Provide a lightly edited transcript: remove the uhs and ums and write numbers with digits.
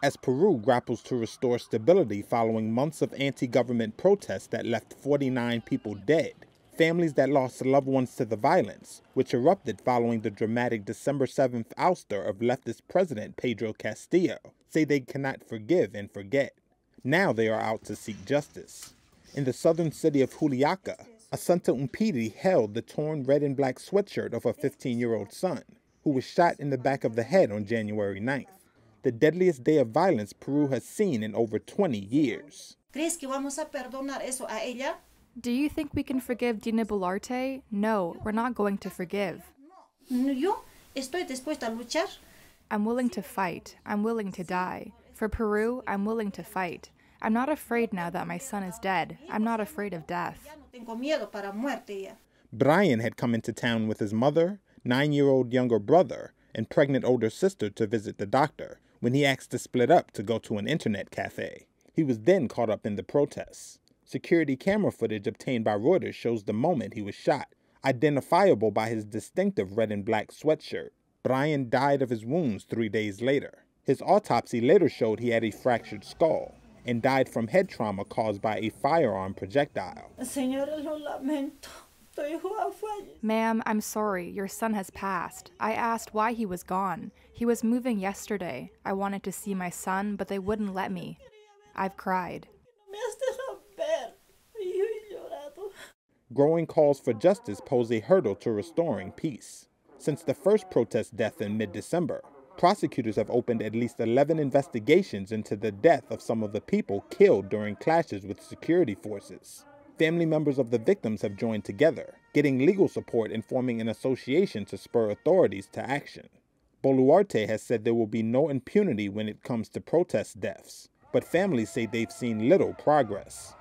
As Peru grapples to restore stability following months of anti-government protests that left 49 people dead, families that lost loved ones to the violence, which erupted following the dramatic December 7th ouster of leftist President Pedro Castillo, say they cannot forgive and forget. Now they are out to seek justice. In the southern city of Juliaca, Assunta Umpiri held the torn red and black sweatshirt of her 15-year-old son, who was shot in the back of the head on January 9th. The deadliest day of violence Peru has seen in over 20 years. ¿Crees que vamos a perdonar eso a ella? Do you think we can forgive Dina Boluarte? No, we're not going to forgive. Yo estoy dispuesta a luchar. I'm willing to fight. I'm willing to die. For Peru, I'm willing to fight. I'm not afraid now that my son is dead. I'm not afraid of death. Tengo miedo para muerte ya. Brian had come into town with his mother, 9-year-old younger brother, and pregnant older sister to visit the doctor when he asked to split up to go to an internet cafe. He was then caught up in the protests. Security camera footage obtained by Reuters shows the moment he was shot, identifiable by his distinctive red and black sweatshirt. Brian died of his wounds 3 days later. His autopsy later showed he had a fractured skull and died from head trauma caused by a firearm projectile. Señora, lo lamento. Tu hijo ha fallecido. Ma'am, I'm sorry. Your son has passed. I asked why he was gone. He was moving yesterday. I wanted to see my son, but they wouldn't let me. I've cried. Me has dejado ver. Y yo he llorado. Growing calls for justice pose a hurdle to restoring peace. Since the first protest death in mid-December, prosecutors have opened at least 11 investigations into the death of some of the people killed during clashes with security forces. Family members of the victims have joined together, getting legal support and forming an association to spur authorities to action. Boluarte has said there will be no impunity when it comes to protest deaths, but families say they've seen little progress.